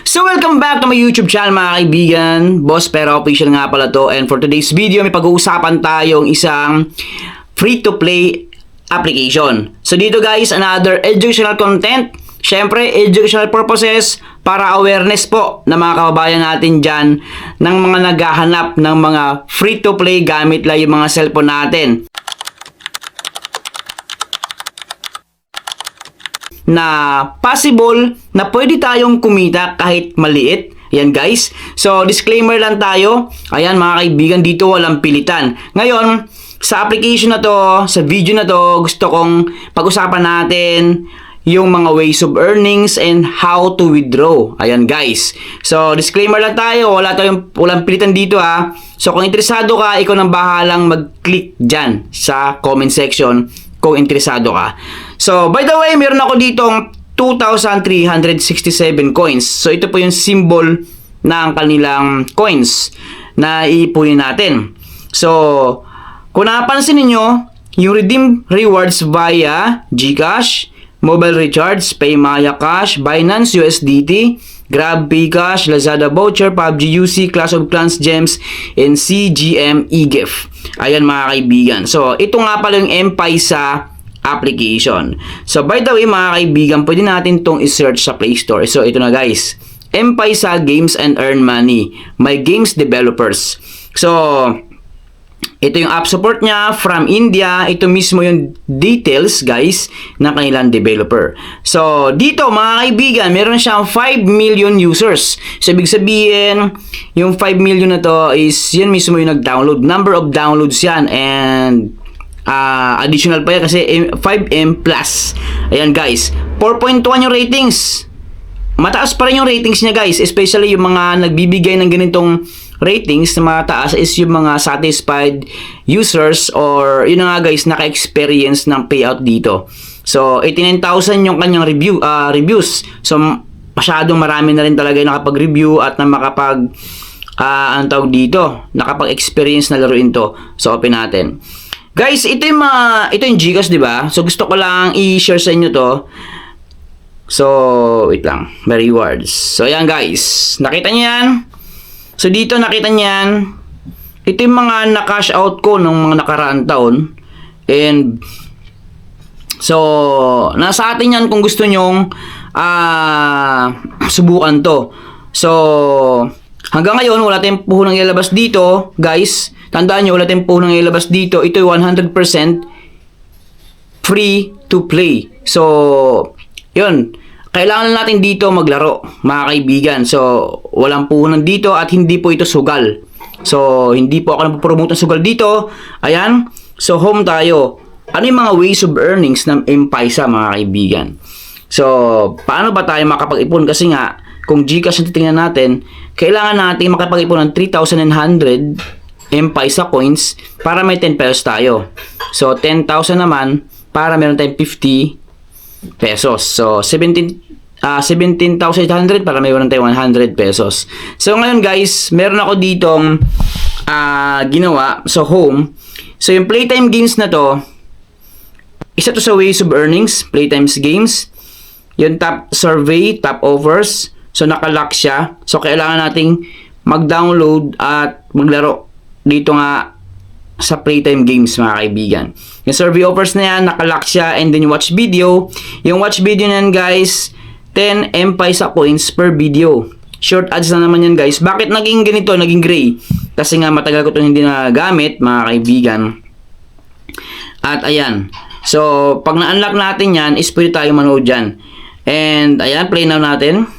So welcome back to my YouTube channel mga kaibigan. Boss Pera Official nga pala to. And for today's video, may pag-uusapan tayong isang free-to-play application. So dito guys, another educational content. Syempre, educational purposes para awareness po ng mga kababayan natin dyan ng mga naghahanap ng mga free-to-play gamit lang yung mga cellphone natin. Na possible na pwede tayong kumita kahit maliit. Yan guys. So disclaimer lang tayo. Ayan mga kaibigan, dito walang pilitan. Ngayon, sa application na to, sa video na to, gusto kong pag-usapan natin yung mga ways of earnings and how to withdraw. Ayan guys. So disclaimer lang tayo, walang pilitan dito ha. So kung interesado ka, ikaw nang bahalang mag-click dyan sa comment section kung interesado ka. So, by the way, meron ako ditong 2,367 coins. So, ito po yung symbol ng kanilang coins na iipunin natin. So, kung napansin niyo, yung redeem rewards via GCash, Mobile Recharge, Paymaya Cash, Binance USDT, Grab Cash, Lazada Voucher, PUBG UC, Clash of Clans Gems, and CGM eGift. Ayan mga kaibigan. So, ito nga pala yung M-Paisa application. So, by the way mga kaibigan, pwede natin itong i-search sa Play Store. So, ito na guys. M-Paisa Games and Earn Money. My Games Developers. So, ito yung app support niya from India. Ito mismo yung details guys ng kanilang developer. So, dito mga kaibigan, meron siyang 5 million users. So, ibig sabihin, yung 5 million na to is yan mismo yung nag-download. Number of downloads yan and additional pa yan kasi 5M plus. Ayan guys, 4.1 yung ratings. Mataas pa rin yung ratings niya guys. Especially yung mga nagbibigay ng ganitong ratings na mataas is yung mga satisfied users or yun nga guys, naka-experience ng payout dito. So 89,000 yung kanyang reviews. So masyadong marami na rin talaga yung nakapag-review at na makapag anong tawag dito, nakapag-experience na laruin to. So open natin. Guys, ito yung GCash, di ba? So gusto ko lang i-share sa inyo to. So wait lang, may rewards. So ayan guys, nakita niyo yan? So dito nakita niyo yan. Ito yung mga na-cash out ko ng mga nakaraang taon. And so nasa atin yan kung gusto nyong subukan to. So hanggang ngayon wala tayong puhunang ilalabas dito, guys. Tandaan nyo, wala tayong puhunang ilalabas dito. Ito yung 100% free to play. So yun, kailangan natin dito maglaro mga kaibigan. So walang puhunan dito at hindi po ito sugal. So hindi po ako nagpo-promote ng sugal dito. Ayan, so home tayo. Ano yung mga ways of earnings ng M-Paisa mga kaibigan? So paano ba tayo makapag-ipon? Kasi nga kung GCash ang titingnan natin, kailangan natin makapag-ipon ng 3,900 M-Paisa coins para may 10 pesos tayo. So 10,000 naman para meron tayong 50 pesos. So 17,800 para mayroon tayong 100 pesos. So ngayon guys, meron ako ditong ginawa sa home. So yung playtime games na to, isa to sa ways of earnings, playtimes games. Yung top survey, top offers. So nakalock siya. So kailangan nating mag-download at maglaro dito nga sa playtime games mga kaibigan. Yung survey offers na yan, nakalock siya, and then yung watch video. Yung watch video na yan guys, 10 M-Paisa coins per video. Short ads na naman yan guys. Bakit naging ganito, naging gray? Kasi nga matagal ko ito hindi nagamit mga kaibigan. At ayan. So pag na-unlock natin yan, is pwede tayo manood dyan. And ayan, play now natin.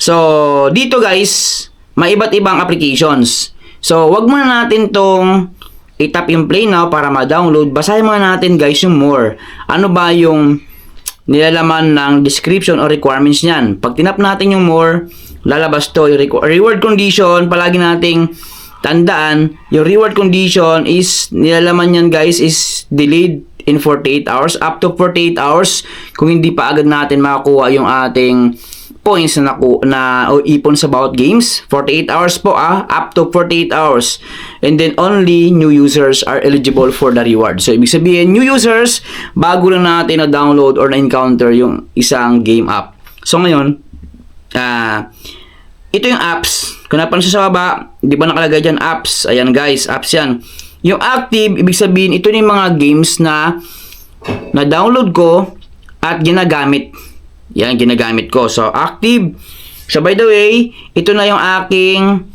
So dito guys, may iba't ibang applications. So, wag muna natin tong i-tap yung play now para ma-download. Basahin muna natin guys yung more. Ano ba yung nilalaman ng description o requirements niyan? Pag tinap natin yung more, lalabas to yung reward condition. Palagi nating tandaan, yung reward condition is, nilalaman yan guys is delayed in 48 hours. Up to 48 hours kung hindi pa agad natin makakuha yung ating points na ipon sa bawat games. 48 hours po up to 48 hours. And then only new users are eligible for the reward. So ibig sabihin, new users bago lang natin na-download or na-encounter yung isang game app. So ngayon, ito yung apps. Kung napansin sa baba, di ba nakalagay dyan apps? Ayan guys, apps yan. Yung active, ibig sabihin, ito yung mga games na na-download ko at ginagamit. Yan, ginagamit ko. So, active. So, by the way, ito na yung aking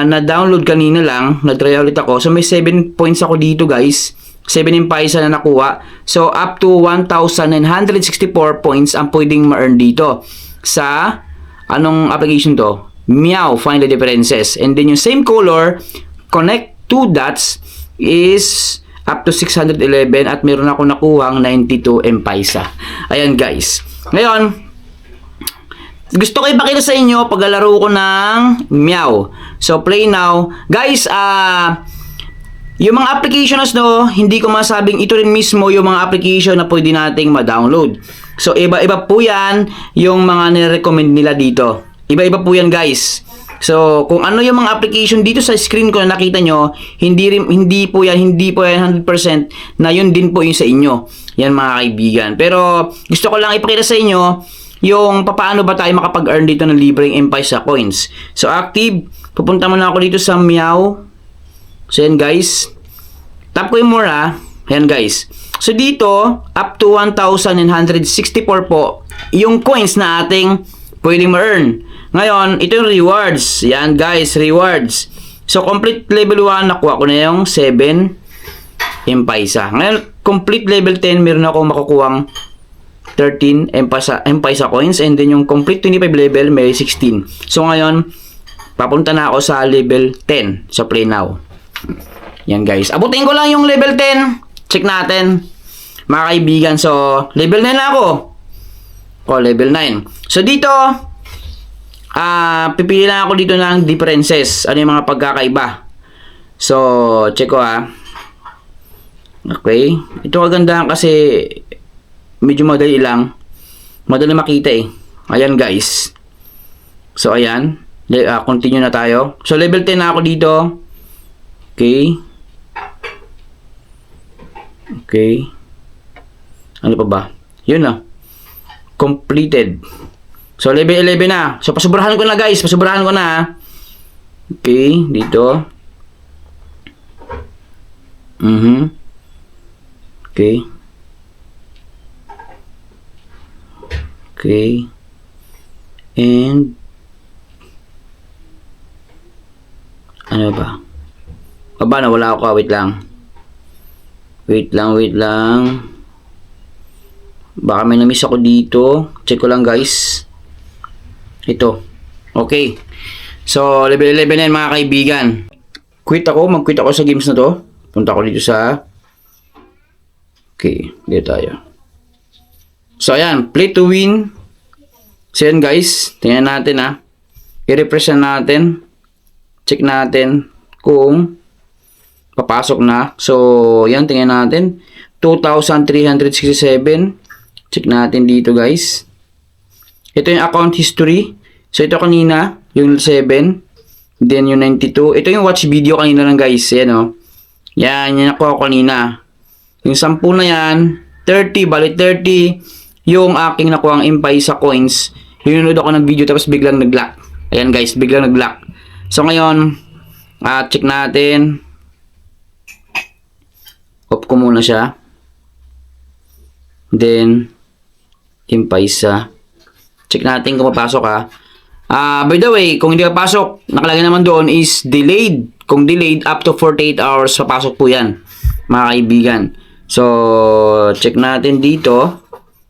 na-download kanina lang. Nag-try ulit ako. So, may 7 points ako dito guys. 7 yung paisa na nakuha. So, up to 1,964 points ang pwedeng ma-earn dito. Sa, anong application to? Meow, find the differences. And then yung same color, connect 2 dots is up to 611 at meron ako nakuhang 92 M-Paisa. Ayan guys. Ngayon, gusto ko ipakita sa inyo paglalaro ko ng Meow. So, play now. Guys, yung mga applications hindi ko masabing ito rin mismo yung mga application na pwede nating ma-download. So, iba-iba po yan yung mga nire-recommend nila dito. Iba-iba po yan guys. So, kung ano yung mga application dito sa screen ko na nakita nyo, hindi po yan 100% na yun din po yung sa inyo. Yan mga kaibigan. Pero, gusto ko lang ipakita sa inyo yung paano ba tayo makapag-earn dito ng libreng M-Paisa coins. So, active. Pupunta muna ako dito sa Meow. So, yan guys. Tap ko yung more ha. Yan guys. So, dito, up to 1,964 po yung coins na ating pwedeng ma-earn. Ngayon, ito yung rewards. Yan guys, rewards. So, complete level 1, nakuha ko na yung 7 M-Paisa. Ngayon, complete level 10, meron ako makukuhang 13 M-Paisa coins. And then, yung complete 25 level, may 16. So, ngayon, papunta na ako sa level 10. So, play now. Yan guys. Abutin ko lang yung level 10. Check natin. Mga kaibigan. So, level 9 na ako. O, level 9. So, dito, pipili lang ako dito ng differences. Ano yung mga pagkakaiba. So, check ko ha. Okay. Ito kagandahan kasi medyo madali lang. Madali makita eh. Ayan guys. So, ayan. Continue na tayo. So, level 10 na ako dito. Okay. Okay. Ano pa ba? Yun na. Completed. So, level 11 na. So, pasubrahan ko na guys. Pasubrahan ko na. Okay. Dito. Okay. Okay. And ano ba? Aba, nawala ako. Wait lang. Wait lang. Baka may na-miss ako dito. Check ko lang guys. Ito. Okay. So, level 11 na yan mga kaibigan. Mag-quit ako sa games na to. Punta ako dito sa okay. Dito tayo. So, ayan. Play to win. So, yan guys. Tingnan natin ha. I-refresh natin. Check natin kung papasok na. So, yan. Tingnan natin. 2,367. Check natin dito guys. Ito yung account history. So, ito kanina. Yung 7. Then, yung 92. Ito yung watch video kanina lang guys. Yan o. Yan. Yan ako kanina. Yung 10 na yan. 30. Bali 30. Yung aking nakuhang M-Paisa coins. Hinunod ako ng video tapos biglang nag-lock. Ayan guys. Biglang nag-lock. So, ngayon. Check natin. Off ko muna siya. Then, M-Paisa. Check natin kung papasok ha. By the way, kung hindi papasok, nakalagay naman doon is delayed. Kung delayed, up to 48 hours, papasok po yan. Mga kaibigan. So, check natin dito.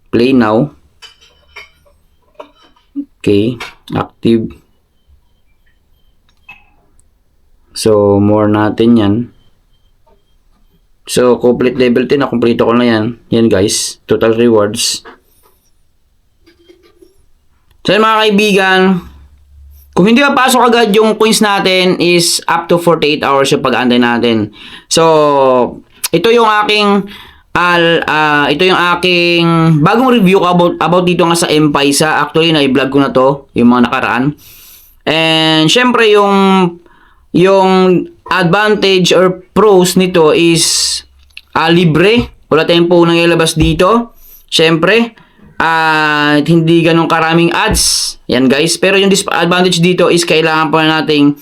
Play now. Okay. Active. So, more natin yan. So, complete level 10. Na-complete ko na yan. Yan guys. Total rewards. So, mga kaibigan, kung hindi papasok agad yung coins natin is up to 48 hours yung pag-aantay natin. So, ito yung aking bagong review about dito nga sa M-Paisa. Actually, na-vlog ko na to, yung mga nakaraan. And, syempre, yung advantage or pros nito is libre. Wala tayong po nang ilabas dito. Syempre, hindi ganun karaming ads. Yan guys. Pero yung disadvantage dito is kailangan nating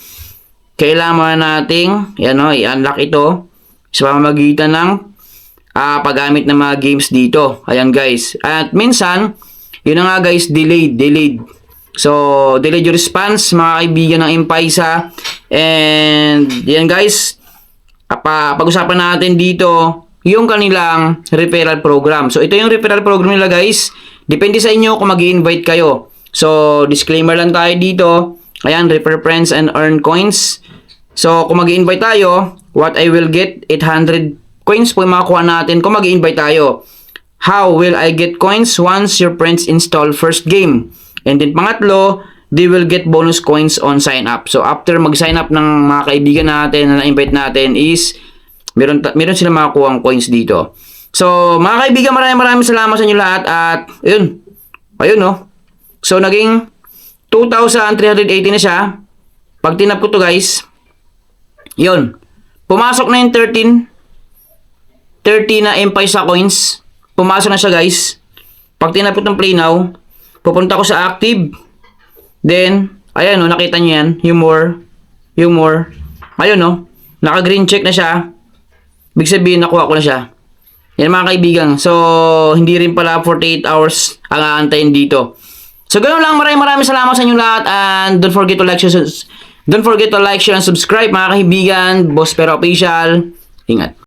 yan o, i-unlock ito sa pamamagitan ng paggamit ng mga games dito. Ayan guys. At minsan, yun na nga guys, delayed. So, delayed yung response mga kaibigan ng M-Paisa. And yan guys, pag-usapan natin dito yung kanilang referral program. So, ito yung referral program nila guys. Depende sa inyo kung mag-i-invite kayo. So, disclaimer lang tayo dito. Ayan, refer friends and earn coins. So, kung mag-i-invite tayo, what I will get, 800 coins po yung makakuha natin kung mag-i-invite tayo. How will I get coins? Once your friends install first game. And then pangatlo, they will get bonus coins on sign up. So, after mag-sign up ng mga kaibigan natin na na-invite natin is meron sila makakuha coins dito. So, mga kaibigan, maraming salamat sa inyo lahat. At, ayun no. So, naging 2,380 na siya. Pag tinap ko to guys, yun. Pumasok na yung 30 na M-Paisa coins. Pumasok na siya guys. Pag tinap ko itong play now, pupunta ko sa active. Then, ayan no, nakita nyo yan. Yung more. Ayun no, naka-green check na siya. Ibig sabihin, nakuha ko na siya. Yan mga kaibigan. So, hindi rin pala 48 hours ang aantayin dito. So, ganoon lang. Maraming salamat sa inyo lahat. And don't forget to like, share, and subscribe mga kaibigan. Boss Pero Official. Ingat.